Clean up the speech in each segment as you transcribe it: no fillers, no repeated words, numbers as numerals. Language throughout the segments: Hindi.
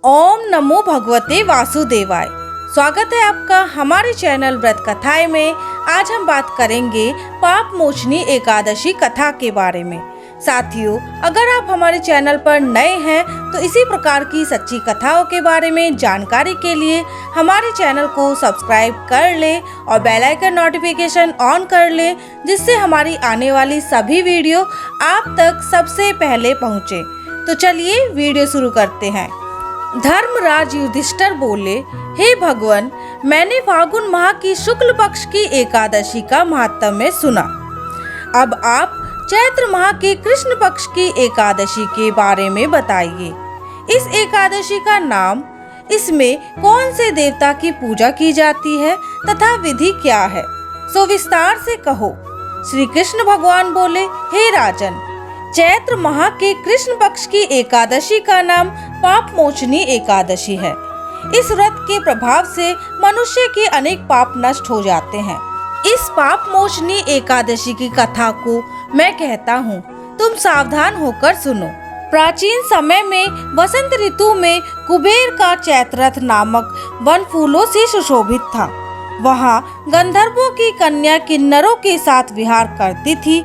ओम नमो भगवते वासुदेवाय। स्वागत है आपका हमारे चैनल व्रत कथाएं में। आज हम बात करेंगे पाप मोचनी एकादशी कथा के बारे में। साथियों, अगर आप हमारे चैनल पर नए हैं तो इसी प्रकार की सच्ची कथाओं के बारे में जानकारी के लिए हमारे चैनल को सब्सक्राइब कर लें और बेल आइकन नोटिफिकेशन ऑन कर लें, जिससे हमारी आने वाली सभी वीडियो आप तक सबसे पहले पहुँचे। तो चलिए वीडियो शुरू करते हैं। धर्मराज युधिष्ठिर बोले, हे भगवान, मैंने फागुन माह की शुक्ल पक्ष की एकादशी का महात्म्य सुना। अब आप चैत्र माह के कृष्ण पक्ष की एकादशी के बारे में बताइए। इस एकादशी का नाम, इसमें कौन से देवता की पूजा की जाती है तथा विधि क्या है, सो विस्तार से कहो। श्री कृष्ण भगवान बोले, हे राजन, चैत्र माह के कृष्ण पक्ष की एकादशी का नाम पाप मोचनी एकादशी है। इस व्रत के प्रभाव से मनुष्य के अनेक पाप नष्ट हो जाते हैं। इस पाप मोचनी एकादशी की कथा को मैं कहता हूँ, तुम सावधान होकर सुनो। प्राचीन समय में वसंत ऋतु में कुबेर का चैत्ररथ नामक वन फूलों से सुशोभित था। वहाँ गंधर्वों की कन्या किन्नरों के साथ विहार करती थी।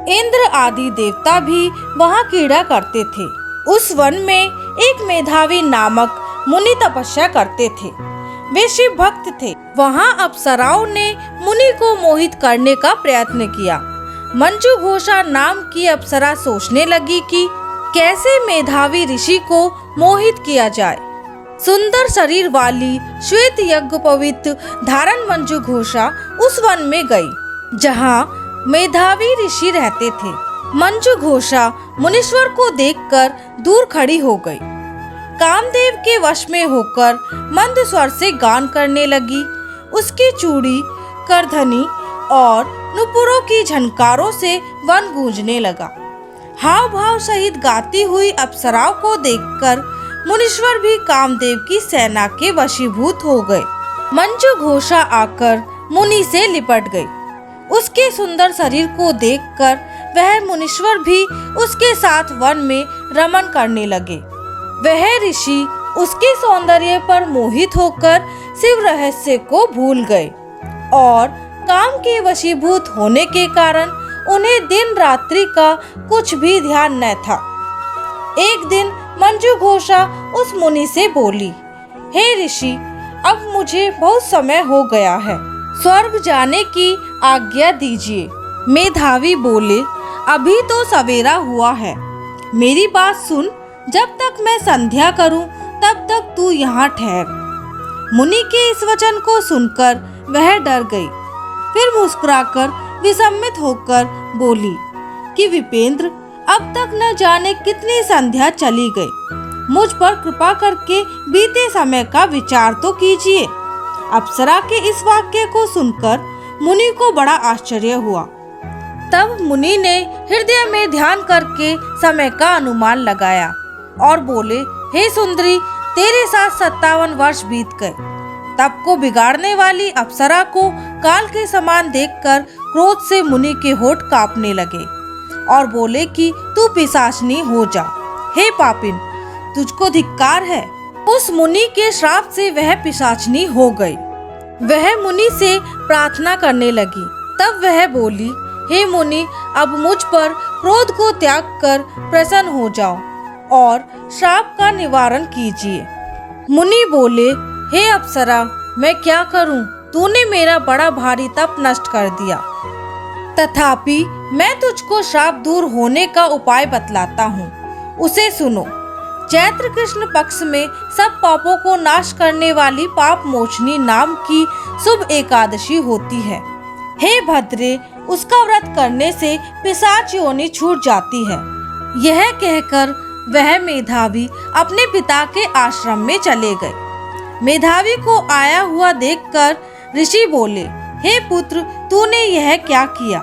इंद्र आदि देवता भी वहाँ क्रीड़ा करते थे। उस वन में एक मेधावी नामक मुनि तपस्या करते थे। वे शिव भक्त थे। वहाँ अप्सराओं ने मुनि को मोहित करने का प्रयत्न किया। मंजू घोषा नाम की अप्सरा सोचने लगी कि कैसे मेधावी ऋषि को मोहित किया जाए। सुंदर शरीर वाली श्वेत यज्ञोपवीत धारण मंजू घोषा उस वन में गई जहाँ मेधावी ऋषि रहते थे। मंजू घोषा मुनीश्वर को देखकर दूर खड़ी हो गई। कामदेव के वश में होकर मंद स्वर से गान करने लगी। उसकी चूड़ी, करधनी और नुपुरों की झनकारों से वन गूंजने लगा। हाव भाव सहित गाती हुई अप्सराओं को देखकर मुनीश्वर भी कामदेव की सेना के वशीभूत हो गए। मंजू घोषा आकर मुनि से लिपट गई। उसके सुंदर शरीर को देखकर वह मुनीश्वर भी उसके साथ वन में रमन करने लगे। वह ऋषि उसके सौंदर्य पर मोहित होकर शिव रहस्य को भूल गए और काम के वशीभूत होने के कारण उन्हें दिन रात्रि का कुछ भी ध्यान न था। एक दिन मंजू घोषा उस मुनि से बोली, हे ऋषि, अब मुझे बहुत समय हो गया है, स्वर्ग जाने की आज्ञा दीजिए। मेधावी बोले, अभी तो सवेरा हुआ है, मेरी बात सुन। जब तक मैं संध्या करूं, तब तक तू यहाँ ठहर। मुनि के इस वचन को सुनकर वह डर गई। फिर मुस्कुराकर विस्मित होकर बोली कि विपेंद्र, अब तक न जाने कितनी संध्या चली गई। मुझ पर कृपा करके बीते समय का विचार तो कीजिए। अप्सरा के इस वाक्य को सुनकर मुनि को बड़ा आश्चर्य हुआ। तब मुनि ने हृदय में ध्यान करके समय का अनुमान लगाया और बोले, हे सुंदरी, तेरे साथ 57 वर्ष बीत गए। तब को बिगाड़ने वाली अप्सरा को काल के समान देखकर क्रोध से मुनि के होठ कांपने लगे और बोले कि तू पिशाचनी हो जा। हे पापिन, तुझको धिक्कार है। उस मुनि के श्राप से वह पिशाचनी हो गई। वह मुनि से प्रार्थना करने लगी। तब वह बोली, हे मुनि, अब मुझ पर क्रोध को त्याग कर प्रसन्न हो जाओ और श्राप का निवारण कीजिए। मुनि बोले, हे अप्सरा, मैं क्या करूं? तूने मेरा बड़ा भारी तप नष्ट कर दिया। तथापि मैं तुझको श्राप दूर होने का उपाय बतलाता हूँ, उसे सुनो। चैत्र कृष्ण पक्ष में सब पापों को नाश करने वाली पाप मोचनी नाम की शुभ एकादशी होती है। हे भद्रे, उसका व्रत करने से पिशाच योनि छूट जाती है। यह कहकर वह मेधावी अपने पिता के आश्रम में चले गए। मेधावी को आया हुआ देखकर ऋषि बोले, हे पुत्र, तूने यह क्या किया?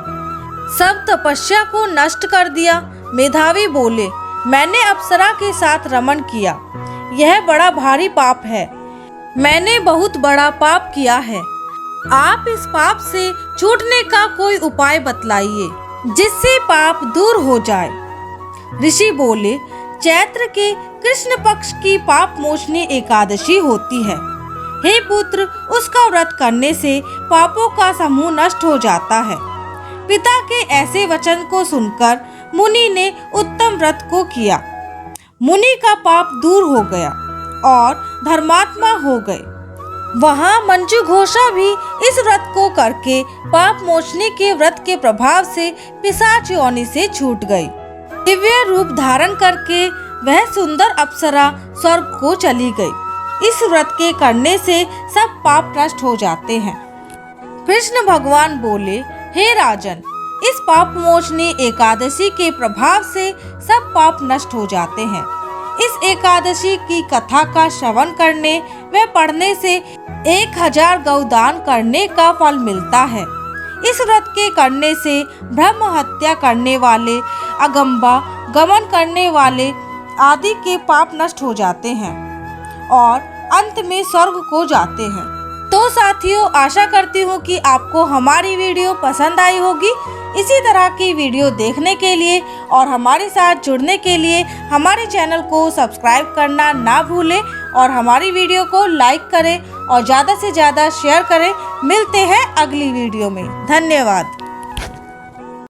सब तपस्या को नष्ट कर दिया। मेधावी बोले, मैंने अप्सरा के साथ रमन किया। यह बड़ा भारी पाप है। मैंने बहुत बड़ा पाप किया है। आप इस पाप से छूटने का कोई उपाय बतलाइए जिससे पाप दूर हो जाए। ऋषि बोले, चैत्र के कृष्ण पक्ष की पाप मोचनी एकादशी होती है। हे पुत्र, उसका व्रत करने से पापों का समूह नष्ट हो जाता है। पिता के ऐसे वचन को सुनकर मुनि ने उत्तम व्रत को किया। मुनि का पाप दूर हो गया और धर्मात्मा हो गए। वहाँ मंजू घोषा भी इस व्रत को करके पाप मोचनी के व्रत के प्रभाव से पिशाच योनि से छूट गई। दिव्य रूप धारण करके वह सुंदर अप्सरा स्वर्ग को चली गई। इस व्रत के करने से सब पाप नष्ट हो जाते हैं। कृष्ण भगवान बोले, हे राजन, इस पाप मोचनी एकादशी के प्रभाव से सब पाप नष्ट हो जाते हैं। इस एकादशी की कथा का श्रवण करने व पढ़ने से 1000 गौदान करने का फल मिलता है। इस व्रत के करने से ब्रह्म हत्या करने वाले, अगंबा गमन करने वाले आदि के पाप नष्ट हो जाते हैं और अंत में स्वर्ग को जाते हैं। तो साथियों, आशा करती हूँ कि आपको हमारी वीडियो पसंद आई होगी। इसी तरह की वीडियो देखने के लिए और हमारे साथ जुड़ने के लिए हमारे चैनल को सब्सक्राइब करना ना भूलें और हमारी वीडियो को लाइक करें और ज़्यादा से ज़्यादा शेयर करें। मिलते हैं अगली वीडियो में। धन्यवाद।